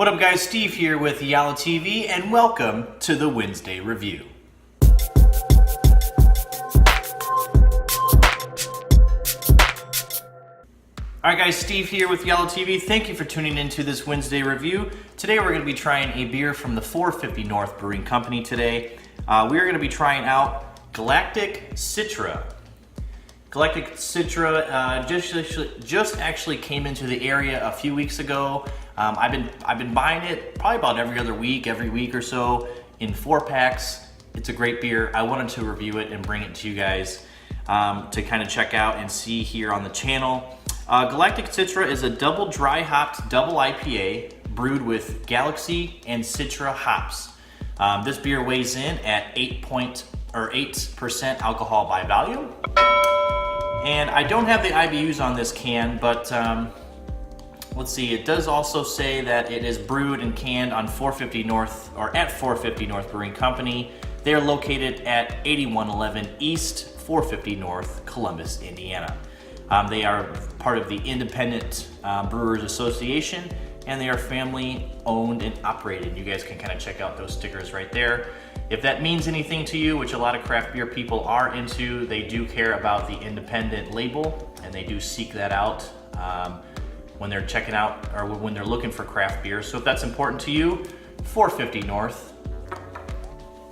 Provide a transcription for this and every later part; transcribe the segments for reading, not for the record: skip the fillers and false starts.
What up guys, Steve here with Yalla TV and welcome to the Wednesday Review. Alright guys, Steve here with Yalla TV. Thank you for tuning into this Wednesday review. Today we're going to be trying a beer from the 450 North Brewing Company today. We're going to be trying out Galactic Citra. Galactic Citra just actually came into the area a few weeks ago. I've been buying it probably about every week or so in 4-packs. It's a great beer. I wanted to review it and bring it to you guys to kind of check out and see here on the channel. Galactic Citra is a double dry hopped double IPA brewed with Galaxy and Citra hops. This beer weighs in at 8% alcohol by volume. And I don't have the IBUs on this can, but let's see, it does also say that it is brewed and canned on 450 North, or at 450 North Brewing Company. They are located at 8111 East 450 North, Columbus, Indiana. They are part of the Independent Brewers Association, and they are family owned and operated. You guys can kind of check out those stickers right there. If that means anything to you, which a lot of craft beer people are into, they do care about the independent label, and they do seek that out when they're checking out or when they're looking for craft beer. So if that's important to you, 450 North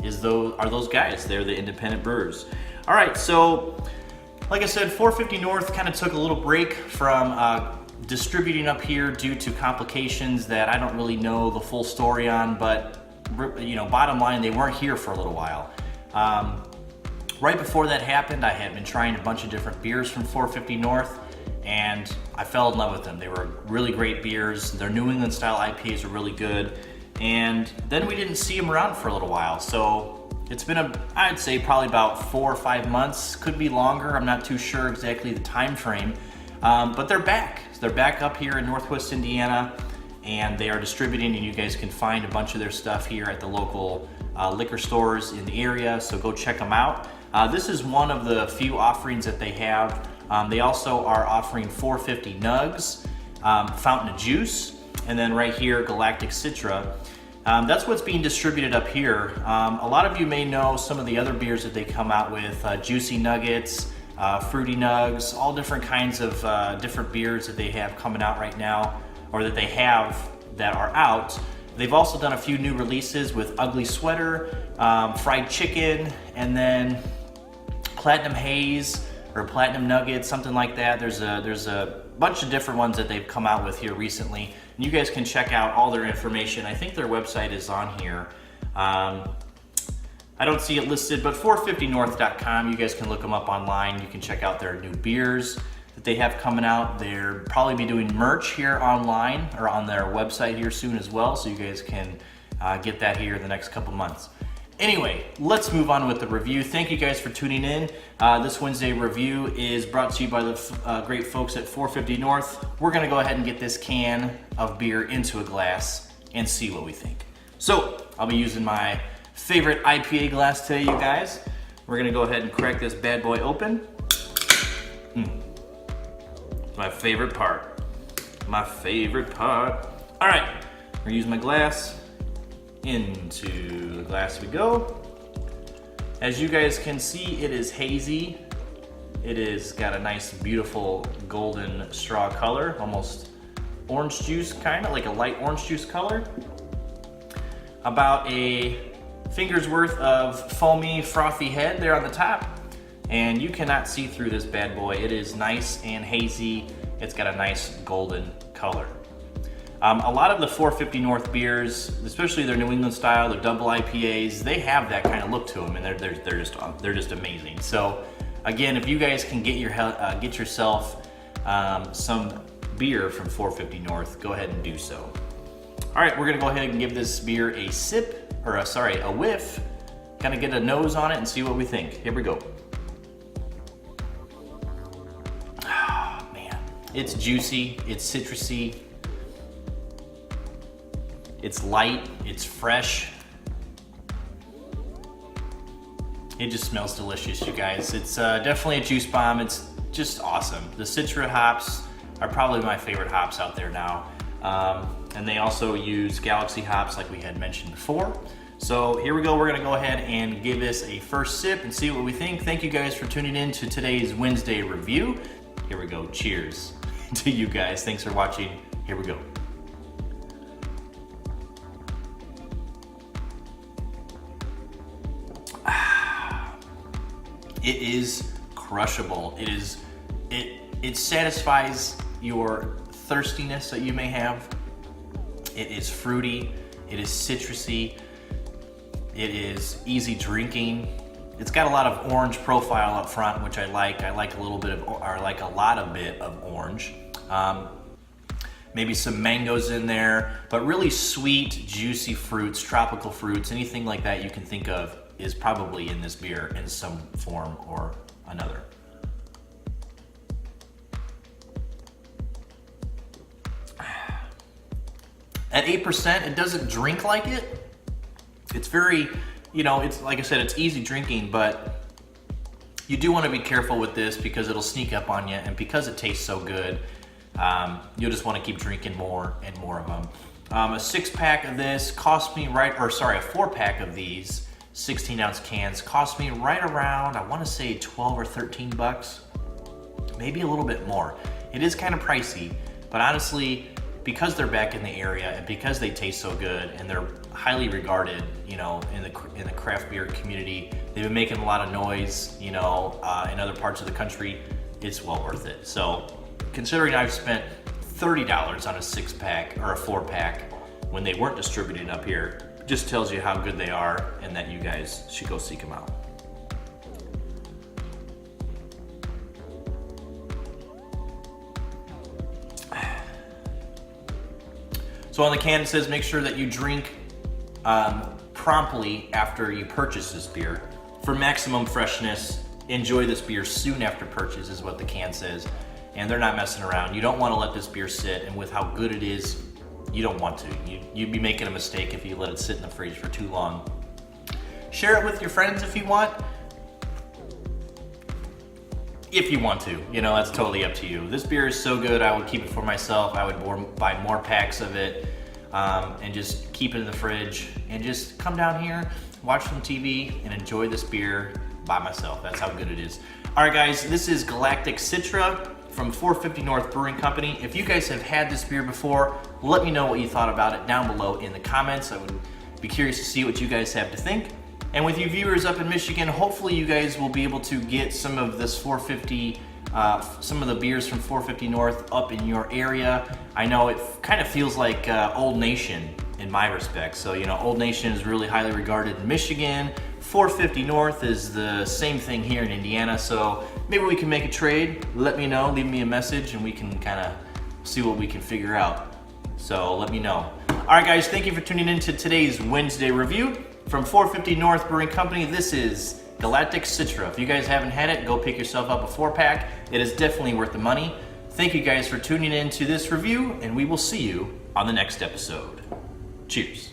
are those guys. They're the independent brewers. All right, so like I said, 450 North kind of took a little break from distributing up here due to complications that I don't really know the full story on, but you know, bottom line, they weren't here for a little while. Right before that happened, I had been trying a bunch of different beers from 450 North, and I fell in love with them. They were really great beers. Their New England style IPAs are really good. And then we didn't see them around for a little while. So it's been I'd say probably about 4 or 5 months, could be longer. I'm not too sure exactly the time frame, but they're back. They're back up here in Northwest Indiana, and they are distributing, and you guys can find a bunch of their stuff here at the local liquor stores in the area, so go check them out. This is one of the few offerings that they have. They also are offering 450 Nugs, Fountain of Juice, and then right here, Galactic Citra. That's what's being distributed up here. A lot of you may know some of the other beers that they come out with, Juicy Nuggets, Fruity Nugs, all different kinds of different beers that they have coming out right now, or that they have that are out. They've also done a few new releases with Ugly Sweater, Fried Chicken, and then Platinum Haze or Platinum Nuggets, something like that. There's a bunch of different ones that they've come out with here recently. And you guys can check out all their information. I think their website is on here. I don't see it listed, but 450north.com, you guys can look them up online. You can check out their new beers that they have coming out. They'll probably be doing merch here online or on their website here soon as well, so you guys can get that here in the next couple months. Anyway, let's move on with the review. Thank you guys for tuning in. This Wednesday review is brought to you by the great folks at 450 North. We're gonna go ahead and get this can of beer into a glass and see what we think. So, I'll be using my favorite IPA glass today, you guys. We're gonna go ahead and crack this bad boy open. My favorite part. My favorite part. All right, I'm gonna use my glass. Into the glass we go. As you guys can see, it is hazy. It is got a nice, beautiful golden straw color, almost orange juice, kind of like a light orange juice color. About a finger's worth of foamy, frothy head there on the top. And you cannot see through this bad boy. It is nice and hazy. It's got a nice golden color. A lot of the 450 North beers, especially their New England style, their double IPAs, they have that kind of look to them, and they're just amazing. So, again, if you guys can get yourself some beer from 450 North, go ahead and do so. All right, we're gonna go ahead and give this beer a sip, or a whiff. Kind of get a nose on it and see what we think. Here we go. Ah, man, it's juicy, it's citrusy. It's light, it's fresh. It just smells delicious, you guys. It's definitely a juice bomb. It's just awesome. The Citra hops are probably my favorite hops out there now. and they also use Galaxy hops like we had mentioned before. So here we go, we're gonna go ahead and give this a first sip and see what we think. Thank you guys for tuning in to today's Wednesday review. Here we go, cheers to you guys. Thanks for watching, here we go. It is crushable. It satisfies your thirstiness that you may have. It is fruity, it is citrusy, it is easy drinking. It's got a lot of orange profile up front, which I like. I like a little bit of, or I like a lot of bit of orange. Maybe some mangoes in there, but really sweet, juicy fruits, tropical fruits, anything like that you can think of is probably in this beer in some form or another. At 8%, it doesn't drink like it. It's very, it's like I said, it's easy drinking, but you do want to be careful with this because it'll sneak up on you, and because it tastes so good, you'll just want to keep drinking more and more of them. A 6-pack of this cost me a 4-pack of these 16-ounce cans cost me right around, I want to say 12 or 13 bucks, maybe a little bit more. It is kind of pricey, but honestly, because they're back in the area and because they taste so good and they're highly regarded, in the craft beer community, they've been making a lot of noise, in other parts of the country, it's well worth it. So considering I've spent $30 on a 6-pack or a 4-pack when they weren't distributed up here, just tells you how good they are and that you guys should go seek them out. So on the can it says make sure that you drink promptly after you purchase this beer. For maximum freshness, enjoy this beer soon after purchase is what the can says. And they're not messing around. You don't want to let this beer sit, and with how good it is, you don't want to. You'd be making a mistake if you let it sit in the fridge for too long. Share it with your friends if you want. If you want to, that's totally up to you. This beer is so good, I would keep it for myself. I would buy more packs of it and just keep it in the fridge and just come down here, watch some TV, and enjoy this beer by myself. That's how good it is. All right, guys, this is Galactic Citra from 450 North Brewing Company. If you guys have had this beer before, let me know what you thought about it down below in the comments. I would be curious to see what you guys have to think. And with you viewers up in Michigan, hopefully you guys will be able to get some of this 450, some of the beers from 450 North up in your area. I know it kind of feels like Old Nation in my respect. So, Old Nation is really highly regarded in Michigan. 450 North is the same thing here in Indiana. So maybe we can make a trade. Let me know, leave me a message, and we can kind of see what we can figure out. So let me know. All right, guys, thank you for tuning in to today's Wednesday review. From 450 North Brewing Company, this is Galactic Citra. If you guys haven't had it, go pick yourself up a 4-pack. It is definitely worth the money. Thank you guys for tuning in to this review, and we will see you on the next episode. Cheers.